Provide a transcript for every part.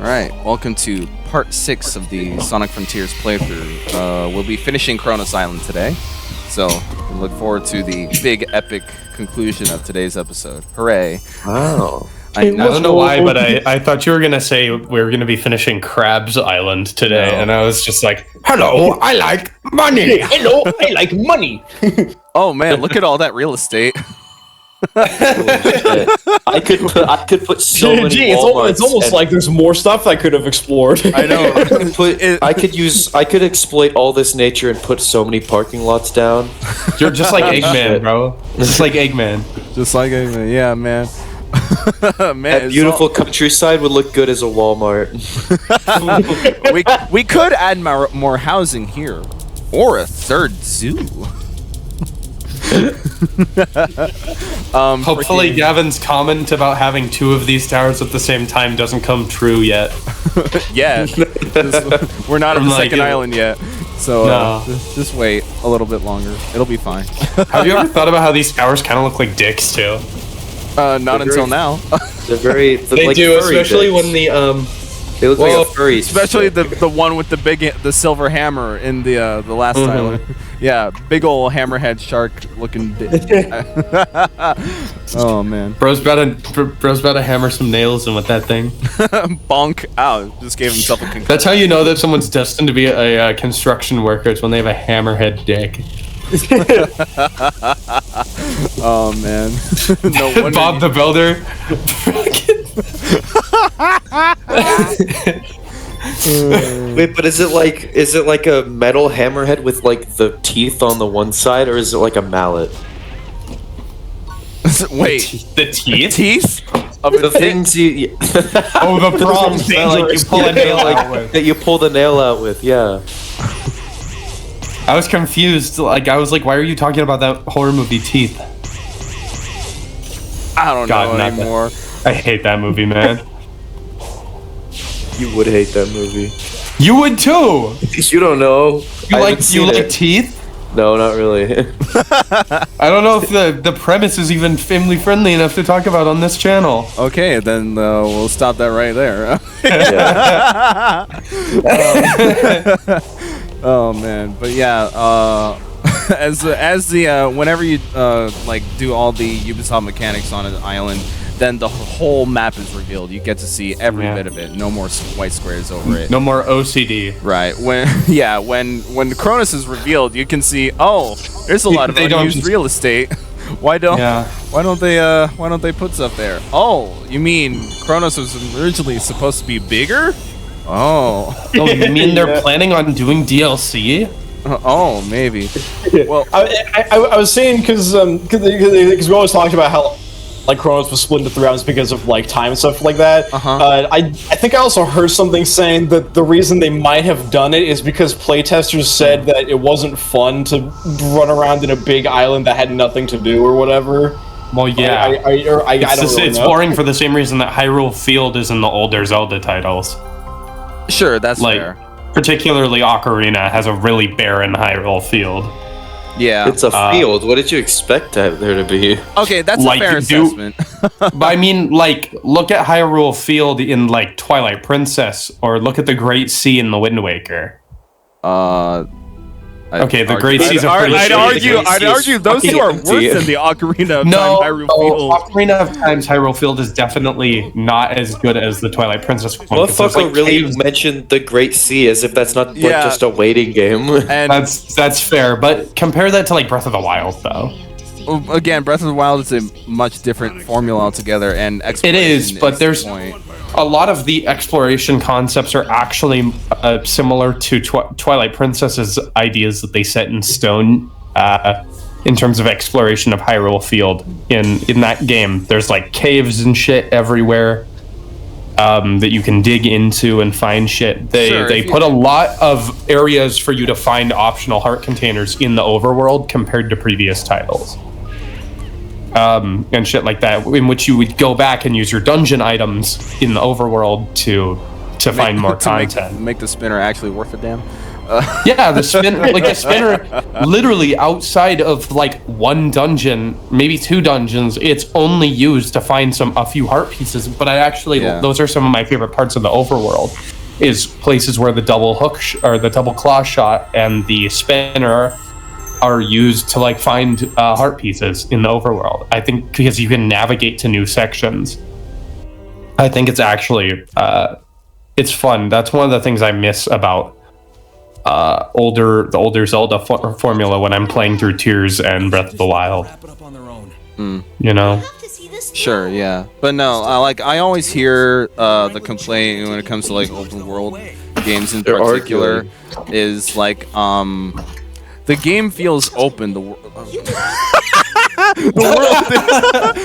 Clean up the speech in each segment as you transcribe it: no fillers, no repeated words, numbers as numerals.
Alright, welcome to part 6 of the Sonic Frontiers playthrough. We'll be finishing Kronos Island today, so we look forward to the big epic conclusion of today's episode. Hooray. Wow. I don't know why, but I thought you were going to say we were going to be finishing Krabs Island today, and I was just like, hello, I like money! Hello, I like money! Oh man, look at all that real estate. I could put so many it's almost like there's more stuff I could have explored. I know. I could exploit all this nature and put so many parking lots down. You're just like Eggman, bro. Just like Eggman. Just like Eggman, yeah, man. Man, that beautiful countryside would look good as a Walmart. we could add more housing here, or a third zoo. Hopefully Gavin's comment about having 2 of these towers at the same time doesn't come true yet. Yeah, we're not on the second island yet, so no. Just wait a little bit longer. It'll be fine. Have you ever thought about how these towers kind of look like dicks too? Not until now. They like do, especially dicks. When the they look like a furry. Especially the one with the silver hammer in the last island. Yeah, big ol' hammerhead shark looking. Oh man. Bro's about to hammer some nails in with that thing. Bonk! Ow! Just gave himself a concussion. That's how you know that someone's destined to be a construction worker. It's when they have a hammerhead dick. Oh man. No wonder Bob the Builder. Wait, but is it like a metal hammerhead with like the teeth on the one side, or is it like a mallet? Wait, the teeth? Teeth? Of the things you oh, the prongs that like you pull a nail out with. That you pull the nail out with, yeah. I was confused. Like I was like, why are you talking about that horror movie Teeth? I don't know anymore. I hate that movie, man. You would hate that movie. You would too. You don't know. You like Teeth? No, not really. I don't know if the premise is even family friendly enough to talk about on this channel. Okay, then we'll stop that right there. Oh man, but yeah, as the whenever you like do all the Ubisoft mechanics on an island, then the whole map is revealed. You get to see every bit of it. No more white squares over it. No more OCD. Right. When Kronos is revealed, you can see, oh, there's a lot of unused real estate. Why don't they put stuff there? Oh, you mean Kronos was originally supposed to be bigger? Oh. Oh, you mean they're planning on doing DLC? Oh, maybe. Well, I was saying because we always talked about how like Kronos was split into 3 rounds because of like time and stuff like that. I think I also heard something saying that the reason they might have done it is because playtesters said that it wasn't fun to run around in a big island that had nothing to do or whatever. Well, yeah. It's boring for the same reason that Hyrule Field is in the older Zelda titles. Sure, that's fair. Particularly Ocarina has a really barren Hyrule Field. Yeah. It's a field. What did you expect there to be? Okay, that's a fair assessment. But I mean, like, look at Hyrule Field in, like, Twilight Princess, or look at the Great Sea in The Wind Waker. Okay, the Great Seas are pretty shitty. I'd argue those two are worse than the Ocarina of Time Hyrule Field. Ocarina of Time's Hyrule Field is definitely not as good as the Twilight Princess one. Motherfucker really mentioned the Great Sea as if that's not like just a waiting game. And that's fair, but compare that to like Breath of the Wild, though. Again, Breath of the Wild is a much different formula altogether, and it is, but there's a lot of the exploration concepts are actually similar to Twilight Princess's ideas that they set in stone in terms of exploration of Hyrule Field. In that game, there's like caves and shit everywhere that you can dig into and find shit. They put a lot of areas for you to find optional heart containers in the overworld compared to previous titles. And shit like that, in which you would go back and use your dungeon items in the overworld to find more content. Make the spinner actually worth a damn. Yeah, the spinner, literally outside of like one dungeon, maybe 2 dungeons, it's only used to find a few heart pieces. But those are some of my favorite parts of the overworld, is places where the double hook or the double claw shot and the spinner are used to like find heart pieces in the overworld. I think because you can navigate to new sections. I think it's actually it's fun. That's one of the things I miss about the older Zelda formula when I'm playing through Tears and Breath of the Wild. You know? Sure, yeah, but no, I always hear the complaint when it comes to like open world games in particular is like the game feels open. The world.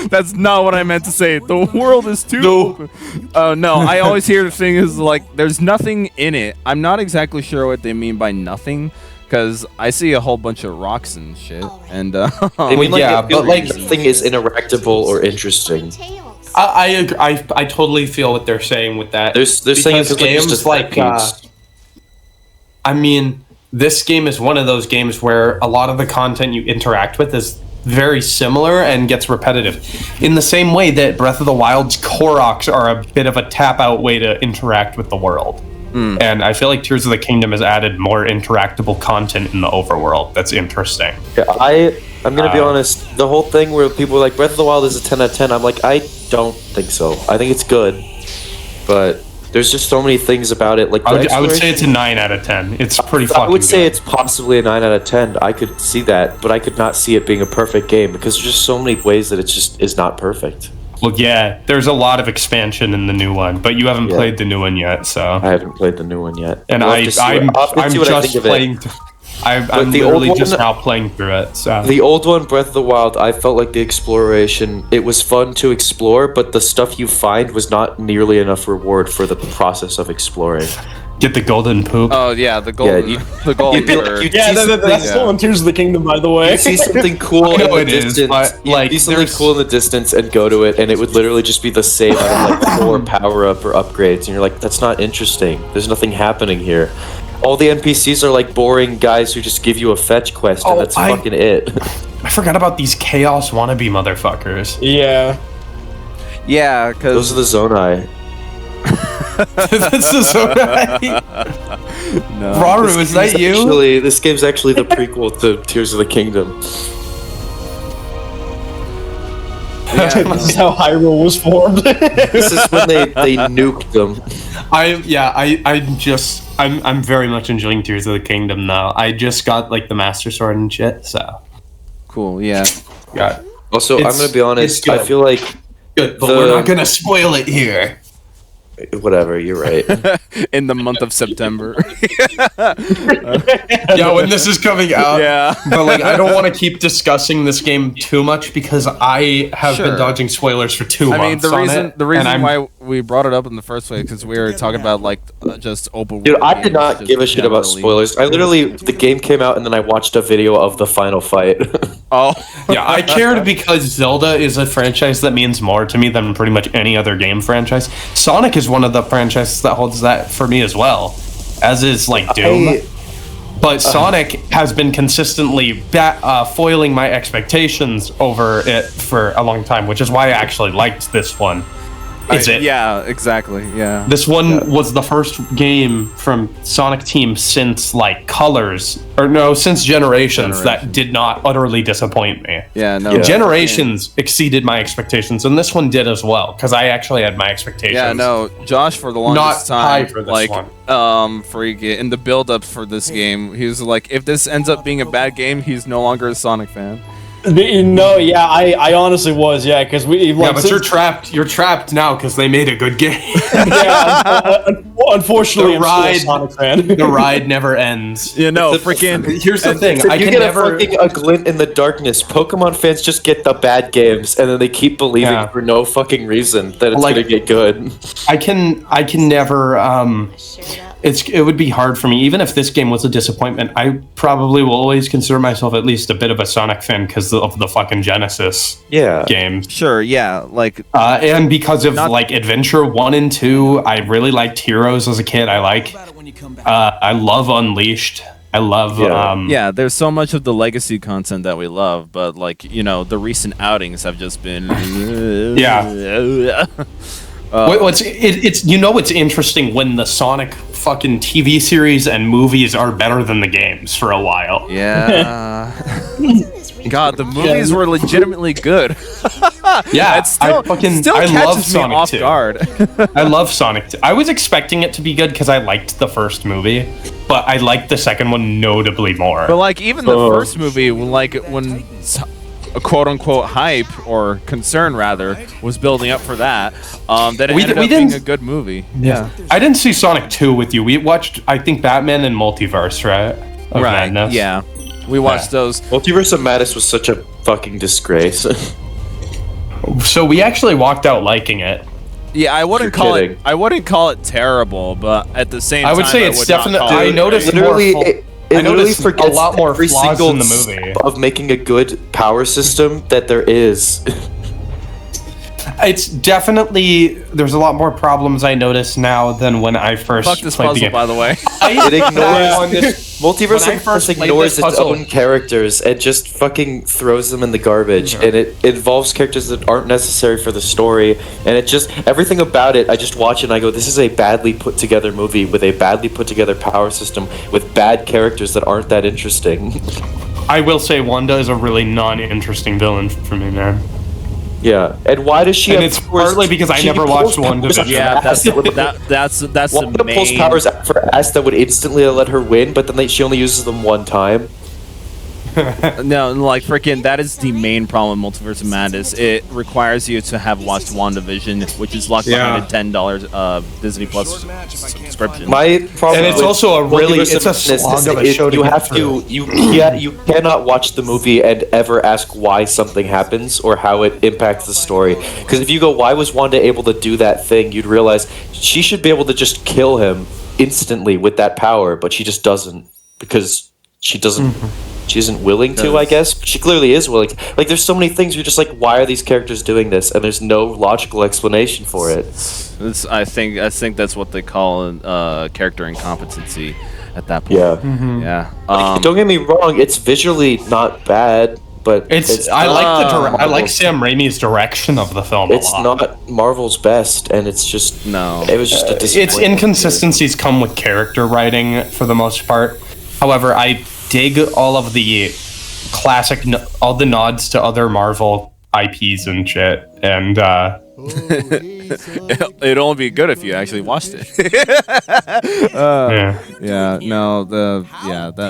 That's not what I meant to say. The world is too open. No, I always hear the thing is like there's nothing in it. I'm not exactly sure what they mean by nothing, because I see a whole bunch of rocks and shit. And I mean, but like nothing is interactable or interesting. I agree. I totally feel what they're saying with that. They're saying it's games like I mean, this game is one of those games where a lot of the content you interact with is very similar and gets repetitive. In the same way that Breath of the Wild's Koroks are a bit of a tap-out way to interact with the world. And I feel like Tears of the Kingdom has added more interactable content in the overworld that's interesting. Yeah, I'm gonna be honest, the whole thing where people are like, Breath of the Wild is a 10 out of 10, I'm like, I don't think so. I think it's good, but there's just so many things about it. Like I would say it's a 9 out of 10. It's pretty fucking I would say good. It's possibly a 9 out of 10. I could see that, but I could not see it being a perfect game because there's just so many ways that it just is not perfect. Well, yeah, there's a lot of expansion in the new one, but you haven't played the new one yet, so... I haven't played the new one yet. And I'm just playing... I'm literally just now playing through it, so... The old one, Breath of the Wild, I felt like the exploration, it was fun to explore, but the stuff you find was not nearly enough reward for the process of exploring. Get the golden poop. Oh yeah, the golden. Yeah, that's still in Tears of the Kingdom, by the way. You see something cool in the distance. You see something cool in the distance and go to it, and it would literally just be the same out of like 4 power-up or upgrades, and you're like, that's not interesting. There's nothing happening here. All the NPCs are like boring guys who just give you a fetch quest, and that's fucking it. I forgot about these Chaos wannabe motherfuckers. Yeah. Yeah, because... Those are the Zonai. This is so right. No. Raru, is that you? This game's actually the prequel to Tears of the Kingdom. Yeah, this is how Hyrule was formed. This is when they nuked them. I'm very much enjoying Tears of the Kingdom now. I just got like the Master Sword and shit, so cool. Yeah. Yeah. Also, I'm gonna be honest. I feel like good, but we're not gonna spoil it here. Whatever, you're right. In the month of September. Yeah, when this is coming out. Yeah. But like, I don't want to keep discussing this game too much because I have been dodging spoilers for 2 months. I mean, the reason why we brought it up in the first place because we were talking about like just open world. Dude, I did not give a shit about spoilers. I literally, the game came out and then I watched a video of the final fight. Oh. Yeah, I cared because Zelda is a franchise that means more to me than pretty much any other game franchise. Sonic is one of the franchises that holds that for me as well, as is like Doom. But Sonic has been consistently foiling my expectations over it for a long time, which is why I actually liked this one. Yeah, exactly. Yeah. This one was the first game from Sonic Team since like since Generations that did not utterly disappoint me. Yeah, no. Generations exceeded my expectations, and this one did as well because I actually had my expectations. Yeah, no. Josh for the longest time, high for this one. In the build-up for this game, he was like, if this ends up being a bad game, he's no longer a Sonic fan. No, yeah, I honestly was, yeah, because we. Like, but you're trapped. You're trapped now because they made a good game. Yeah, unfortunately, I'm still a Sonic fan. The ride never ends. You know, freaking. Here's the thing: I can never a glint in the darkness. Pokemon fans just get the bad games, and then they keep believing for no fucking reason that it's gonna get good. I can never. It would be hard for me, even if this game was a disappointment. I probably will always consider myself at least a bit of a Sonic fan because of the fucking Genesis game. Sure, yeah, like and because of like Adventure 1 and 2, I really liked Heroes as a kid. I like I love Unleashed. I love yeah, there's so much of the legacy content that we love, but like, you know, the recent outings have just been it's you know, it's interesting when the Sonic fucking TV series and movies are better than the games for a while. Yeah. God, the movies were legitimately good. Yeah, it still I love catches me Sonic off 2. guard. I love Sonic 2. I was expecting it to be good because I liked the first movie, but I liked the second one notably more. But like, even the first movie, like when a quote-unquote hype or concern rather was building up for that, that it ended up being a good movie. Yeah, I didn't see Sonic 2 with you. We watched, I think, Batman and Multiverse, right? Of Madness. Yeah. We watched those. Multiverse of Madness was such a fucking disgrace. So we actually walked out liking it. Yeah, I wouldn't call it terrible, but at the same time, I would say it's definitely. I noticed It literally forgets a lot more every flaws single in the movie of making a good power system that there is. It's definitely, there's a lot more problems I notice now than when I first Fuck this played puzzle, the game. by the way. It ignores Multiverse when I of first Madness played ignores this its puzzle- own characters and just fucking throws them in the garbage, and it involves characters that aren't necessary for the story, and it just, everything about it, I just watch it and I go, this is a badly put together movie with a badly put together power system with bad characters that aren't that interesting. I will say Wanda is a really non-interesting villain for me, man. Yeah, and why does she? And it's partly because I never watched WandaVision. Yeah, that's Wanda the main. pulls powers out for ass that would instantly let her win, but then she only uses them one time. No, like freaking, that is the main problem with Multiverse of Madness. It requires you to have watched WandaVision, which is locked behind a $10 Disney Plus subscription. My problem, and it's also a really, it's a slog of a show to get through. You cannot watch the movie and ever ask why something happens or how it impacts the story. Because if you go, why was Wanda able to do that thing? You'd realize she should be able to just kill him instantly with that power, but she just doesn't, because she doesn't. She isn't willing to, I guess. But she clearly is willing to. Like, there's so many things you're just like, why are these characters doing this? And there's no logical explanation for it. I think that's what they call character incompetency at that point. Yeah. Yeah. Like, don't get me wrong, it's visually not bad, but I like Sam Raimi's direction of the film. It's not Marvel's best, and it's just it was just a disappointment. Its inconsistencies come with character writing for the most part. However, I dig all of the classic, all the nods to other Marvel IPs and shit, and it'd only be good if you actually watched it.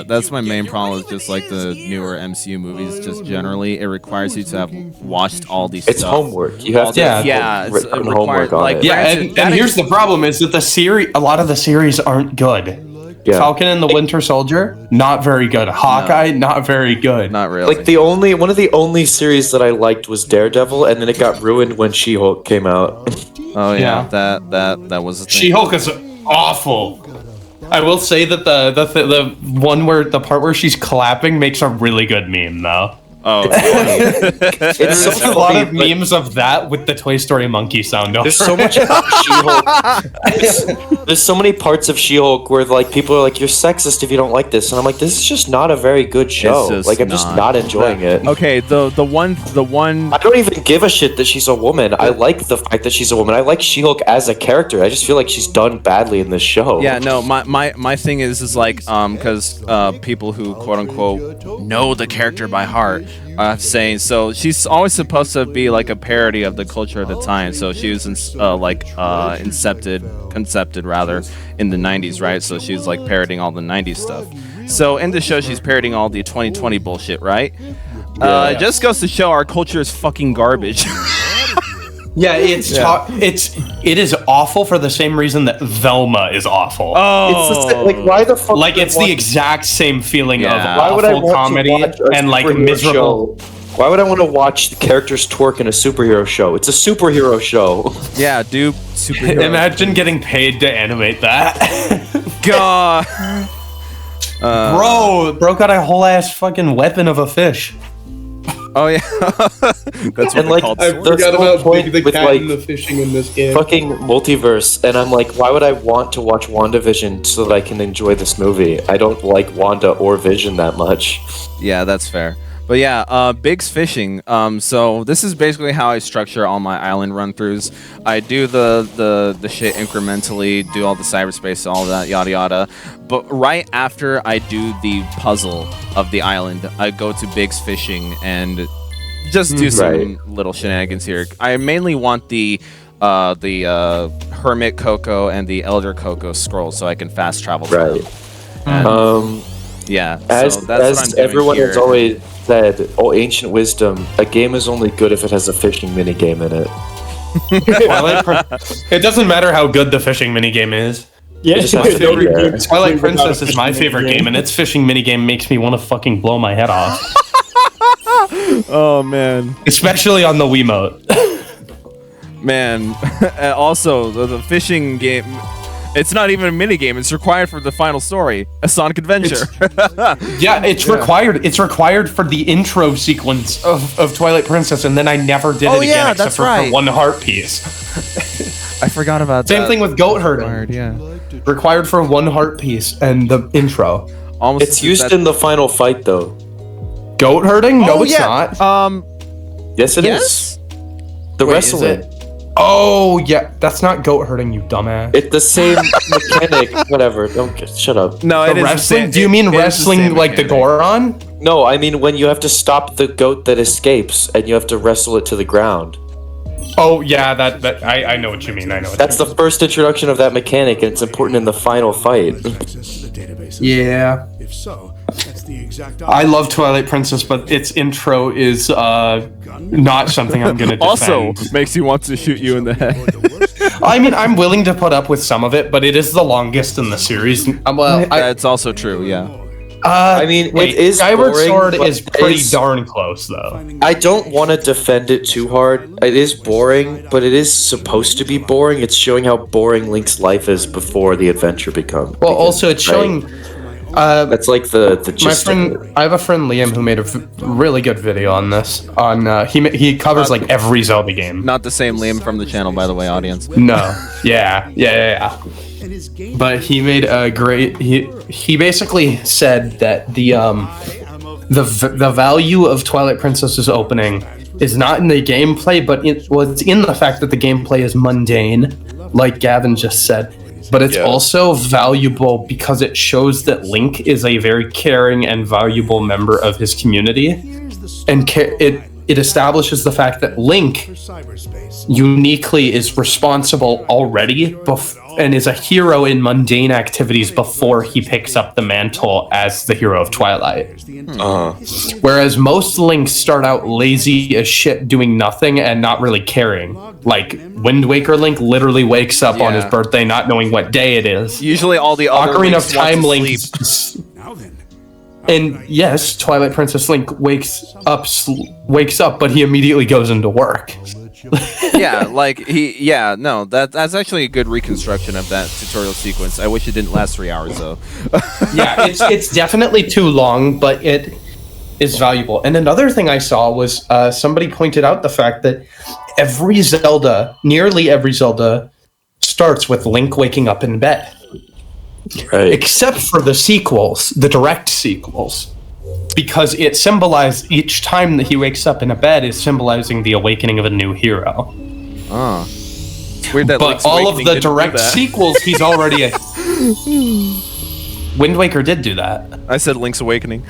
That's my main problem. Is just like the newer MCU movies, just generally, it requires you to have watched all these. It's homework. You have to. It's homework on it. Yeah, and here's the problem: is that a lot of the series aren't good. Yeah. Falcon and the Winter Soldier, not very good. Hawkeye, not very good. Not really. Like one of the only series that I liked was Daredevil, and then it got ruined when She-Hulk came out. Oh yeah, that was a thing. She-Hulk is awful. I will say that the part where she's clapping makes a really good meme though. Oh, it's a lot of memes of that with the Toy Story monkey sound. There's so much She-Hulk. There's so many parts of She-Hulk where like people are like, "You're sexist if you don't like this," and I'm like, "This is just not a very good show. Like, I'm just not enjoying it." Okay, the one. I don't even give a shit that she's a woman. I like the fact that she's a woman. I like She-Hulk as a character. I just feel like she's done badly in this show. Yeah, no, my thing is like because people who quote unquote know the character by heart. Saying so she's always supposed to be like a parody of the culture of the time. So she was concepted rather in the 90s, right? So she's like parodying all the 90s stuff. So in the show she's parodying all the 2020 bullshit, right? It just goes to show our culture is fucking garbage. Yeah, it is awful for the same reason that Velma is awful. Oh, like why the fuck? Like it's the exact same feeling of why would I awful comedy and like miserable. Show? Why would I want to watch the characters twerk in a superhero show? It's a superhero show. Yeah, dude. Superhero. Imagine getting paid to animate that. God. Bro got a whole ass fucking weapon of a fish. Oh yeah, that's what And, they like, called I swords. forgot whole about point the with, cat like, and the fishing in this game. fucking multiverse, and I'm like, why would I want to watch WandaVision so that I can enjoy this movie? I don't like Wanda or Vision that much. Yeah, that's fair. But yeah, Big's fishing. So this is basically how I structure all my island run-throughs. I do the shit incrementally, do all the cyberspace, all that yada yada. But right after I do the puzzle of the island, I go to Big's fishing and just do some little shenanigans here. I mainly want the Hermit Coco and the Elder Coco scrolls so I can fast travel to them. And, yeah, As so that's what I'm doing everyone here. has always said, oh, ancient wisdom, a game is only good if it has a fishing minigame in it. It doesn't matter how good the fishing minigame is. Yeah, It just has to be there. Twilight Princess is my favorite game, and its fishing minigame makes me want to fucking blow my head off. Oh man, Especially on the Wiimote. man. And also, the fishing game. It's not even a mini game. It's required for the final story, a Sonic Adventure. Yeah, it's required. It's required for the intro sequence of Twilight Princess, and then I never did it again yeah, except that's for right. one heart piece. I forgot about that. Same thing with goat herding. Required, yeah. Required for one heart piece and the intro. Almost. It's used in the final fight, though. Goat herding? No, Oh it's yeah. not. Yes, it is. Yes. The Wait, wrestling. is it? Oh yeah, that's not goat herding, you dumbass. It's the same mechanic. Whatever. Shut up. No, The it is the wrestling? same- Do you mean it is the wrestling same like the mechanic. Goron? No, I mean when you have to stop the goat that escapes and you have to wrestle it to the ground. Oh yeah, that I know what you mean. I know. What That's the first introduction of that mechanic, and it's important in the final fight. Yeah. If so, that's the exact I love Twilight Princess, but its intro is not something I'm gonna defend. Also, makes you want to shoot you in the head. I mean, I'm willing to put up with some of it, but it is the longest in the series. Well, That's also true. Yeah. I mean, wait, it is Skyward boring, Sword but is pretty it's- darn close, though. I don't want to defend it too hard. It is boring, but it is supposed to be boring. It's showing how boring Link's life is before the adventure becomes. Well, also it's showing. That's like the My gist of it. friend, I have a friend Liam who made a really good video on this. On he covers like every Zelda game. Not the same Liam from the channel, by the way, audience. No, yeah. But he made a great. He basically said that the value of Twilight Princess's opening is not in the gameplay, but it's in the fact that the gameplay is mundane, like Gavin just said. But it's also valuable because it shows that Link is a very caring and valuable member of his community, and it establishes the fact that Link uniquely is responsible already and is a hero in mundane activities before he picks up the mantle as the hero of Twilight. Whereas most Links start out lazy as shit doing nothing and not really caring. Like Wind Waker Link literally wakes up on his birthday not knowing what day it is. Usually, all the other Ocarina Links of want Time to Link. sleep. And yes, Twilight Princess Link wakes up, but he immediately goes into work. Yeah, like no, that's actually a good reconstruction of that tutorial sequence. I wish it didn't last 3 hours though. Yeah, it's definitely too long, but it is valuable. And another thing I saw was somebody pointed out the fact that nearly every Zelda, starts with Link waking up in bed. Right. Except for the sequels, the direct sequels. Because it symbolized each time that he wakes up in a bed is symbolizing the awakening of a new hero. Oh. It's weird that But Link's all of Awakening the didn't do direct that. sequels, he's already a... Wind Waker did do that. I said Link's Awakening.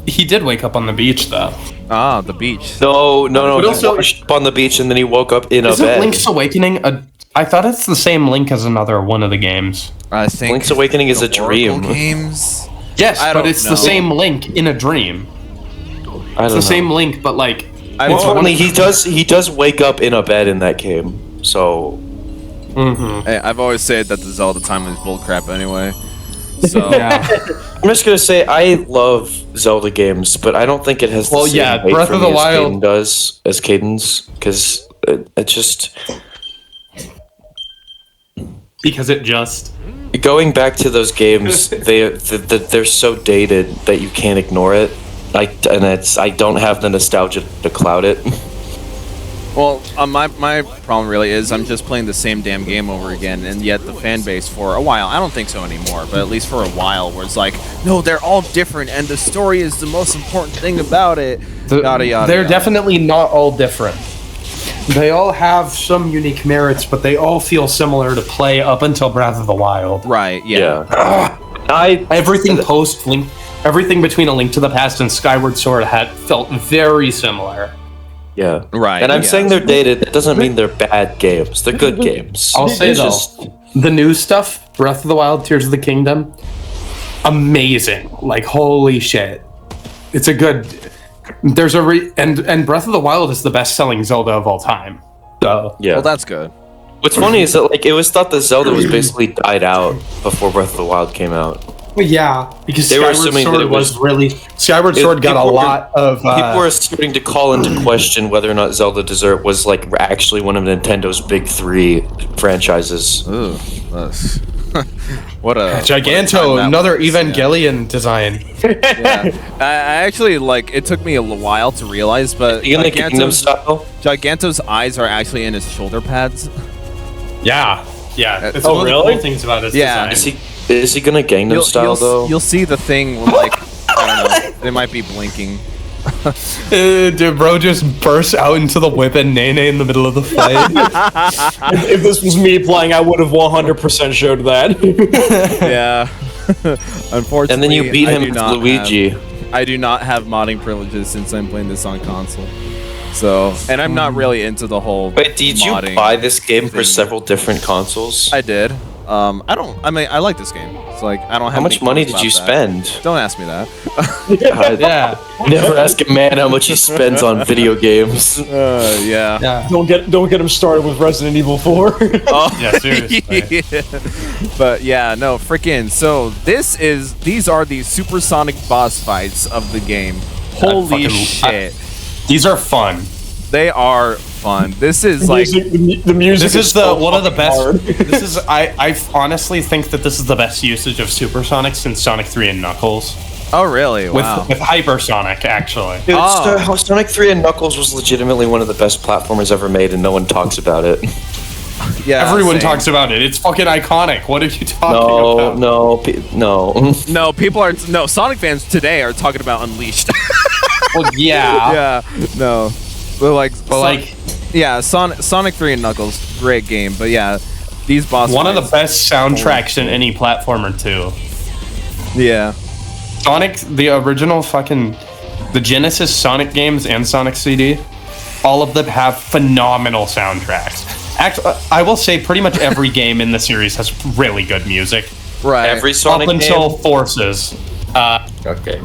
He did wake up on the beach, though. Ah, the beach. No. But He also- washed up on the beach and then he woke up in a Isn't bed. Link's Awakening I thought it's the same Link as another one of the games. I think Link's Awakening is a the Oracle dream. Games. Yes, I but don't it's know. the same Link in a dream. I It's don't the same Link, but like... I Well, don't- only he does wake up in a bed in that game. So Hey, I've always said that the Zelda timeline is bullcrap anyway. So Yeah. I'm just gonna say I love Zelda games, but I don't think it has the Well, same yeah, weight Breath for of me the Wild- as Caedon's, because it just Because it just... going back to those games, they're so dated that you can't ignore it. I don't have the nostalgia to cloud it. Well, my problem really is I'm just playing the same damn game over again, and yet the fan base for a while, I don't think so anymore, but at least for a while, where it's like, no, they're all different, and the story is the most important thing about it. Yada yada. They're yada. definitely not all different. They all have some unique merits, but they all feel similar to play up until Breath of the Wild. Right. Yeah. Everything post-Link, everything between A Link to the Past and Skyward Sword had felt very similar. Yeah. Right. And I'm saying they're dated. That doesn't mean they're bad games. They're good games. I'll say the new stuff, Breath of the Wild, Tears of the Kingdom, amazing. Like, holy shit. It's a good... There's a and Breath of the Wild is the best-selling Zelda of all time. So yeah. Well, that's good. What's funny is that like it was thought that Zelda was basically died out before Breath of the Wild came out. Well, yeah, because they were Skyward assuming Sword that it was really Skyward Sword got a lot of people were starting to call into question whether or not Zelda was like actually one of Nintendo's big 3 franchises. Ooh, what a Giganto, another Evangelion design. Yeah. I actually like. It took me a while to realize, but Giganto's eyes are actually in his shoulder pads. Yeah. It's oh, one really? of the cool things about his design. Is he gonna Gangnam Style though? You'll see the thing like I don't know. It might be blinking. Dude, bro just bursts out into the whip and Nene in the middle of the fight. If this was me playing, I would have 100% showed that. Yeah. Unfortunately, and then you beat him with Luigi. I do not have modding privileges since I'm playing this on console. So, and I'm not really into the whole. Wait, did you buy this game for several different consoles? I did. I like this game. It's like I don't have. How much money did you spend? Don't ask me that. Yeah. Never ask a man how much he spends on video games. Yeah. Don't get him started with Resident Evil 4. Oh yeah, seriously. Yeah. But yeah, no, freaking. So these are the supersonic boss fights of the game. Holy shit! These are fun. They are fun. This is like the music. This is one of the best. This is I honestly think that this is the best usage of supersonic since Sonic 3 and Knuckles. Oh really? Wow. With hypersonic actually. Dude, Sonic 3 and Knuckles was legitimately one of the best platformers ever made, and no one talks about it. Yeah, everyone talks about it. It's fucking iconic. What are you talking about? No. People are Sonic fans today are talking about Unleashed. Well, yeah. Yeah. No. Yeah, Sonic 3 and Knuckles, great game, but yeah, these boss one of the best soundtracks in any platformer too. Yeah. Sonic, the original the Genesis Sonic games and Sonic CD, all of them have phenomenal soundtracks. Actually, I will say pretty much every game in the series has really good music. Right. Every Sonic up until game? Forces. Okay.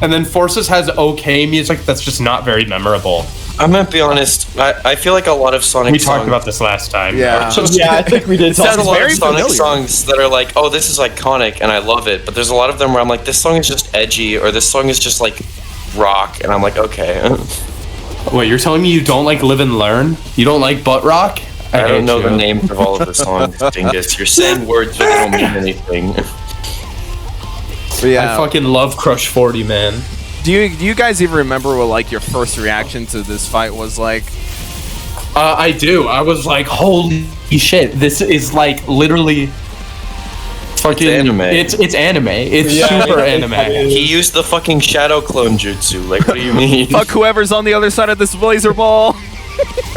And then Forces has okay music that's just not very memorable. I'm gonna be honest. I feel like a lot of Sonic. We talked about this last time. Yeah. Yeah, I think we did. There's a lot of Sonic familiar. songs that are like, oh, this is iconic, and I love it. But there's a lot of them where I'm like, this song is just edgy, or this song is just like rock, and I'm like, okay. Wait, you're telling me you don't like Live and Learn? You don't like Butt Rock? I don't know the names of all of the songs, Dingus. You're saying words but they don't mean anything. Yeah. I fucking love Crush 40, man. Do you guys even remember what like your first reaction to this fight was like? I do. I was like, holy shit! This is like literally fucking anime. It's anime. It's super anime. He used the fucking shadow clone jutsu. Like, what do you mean? Fuck whoever's on the other side of this blazer ball.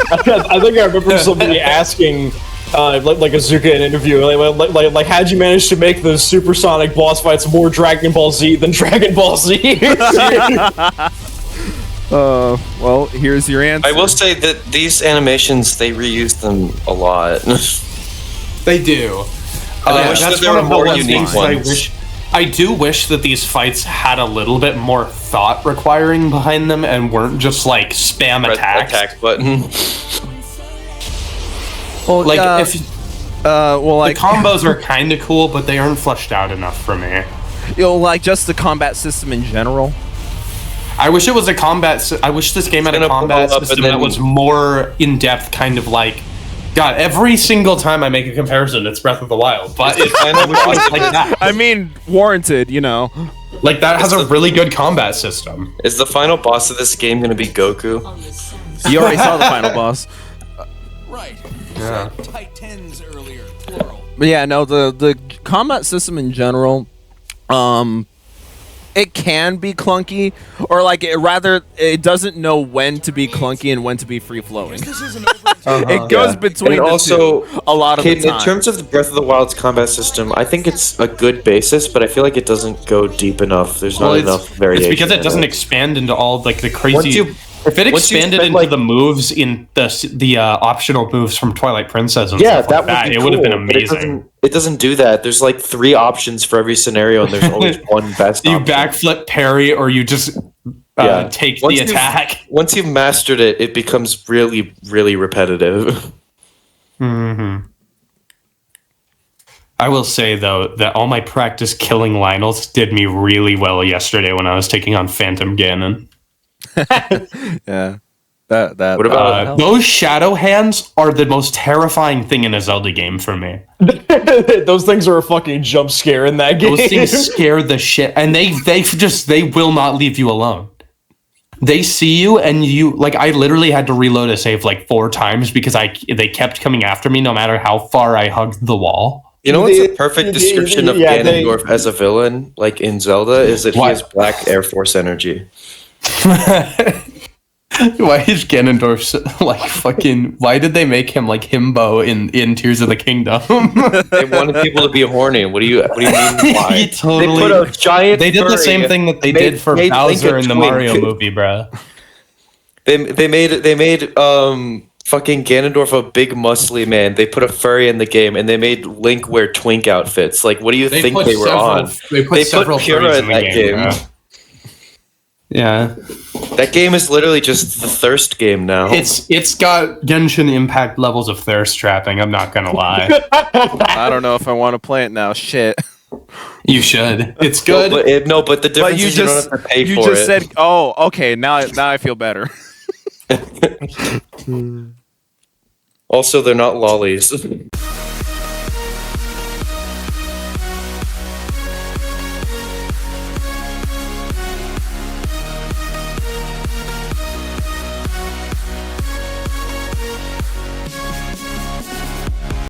I think I remember somebody asking, like Azuka in an interview, like, how'd you manage to make the supersonic boss fights more Dragon Ball Z than Dragon Ball Z? Well, here's your answer. I will say that these animations, they reuse them a lot. They do. I wish that there were more unique ones. I do wish that these fights had a little bit more thought requiring behind them and weren't just like spam attacks. Attack button. Well, like the combos are kind of cool, but they aren't fleshed out enough for me. Like just the combat system in general. I wish it was a combat. I wish this game had a combat system that was more in depth, kind of like. God, every single time I make a comparison, it's Breath of the Wild, but I wish it was like that. I mean, warranted, you know. Like, that has a really good combat system. Is the final boss of this game going to be Goku? You already saw the final boss. Right. Yeah. Titans earlier, plural. But yeah, no, the combat system in general, it can be clunky, or like it doesn't know when to be clunky and when to be free flowing. This isn't over. It goes between And the also, two a lot of the time. in terms of the Breath of the Wild's combat system, I think it's a good basis, but I feel like it doesn't go deep enough. There's not enough variation. It's because it doesn't expand into all like the crazy. If it expanded into the moves in the optional moves from Twilight Princess, and stuff like that, it would have been amazing. It doesn't do that. There's like 3 options for every scenario, and there's always one best You option. backflip, parry, or you just take the attack. Once you've mastered it, it becomes really, really repetitive. I will say, though, that all my practice killing Lionels did me really well yesterday when I was taking on Phantom Ganon. Yeah. That What about those shadow hands are the most terrifying thing in a Zelda game for me. Those things are a fucking jump scare in that game. Those things scare the shit, and they will not leave you alone. They see you, and you like. I literally had to reload a save like 4 times because they kept coming after me no matter how far I hugged the wall. You know what's a perfect description of Ganondorf as a villain, like in Zelda, is that he has black Air Force energy. Why is Ganondorf like fucking? Why did they make him like himbo in Tears of the Kingdom? They wanted people to be horny. What do you mean? Why? Totally. They put a giant. They did the same thing that they did for Bowser in the Mario movie, bro. They made fucking Ganondorf a big muscly man. They put a furry in the game, and they made Link wear twink outfits. Like, what do you think they were on? They put Pyrrha in that game. Bro. Yeah. That game is literally just the thirst game now. It's got Genshin Impact levels of thirst trapping, I'm not gonna lie. I don't know if I want to play it now. Shit. You should. It's good. But the difference is you don't have to pay for it. You just said, oh, okay, now I feel better. Also, they're not lollies.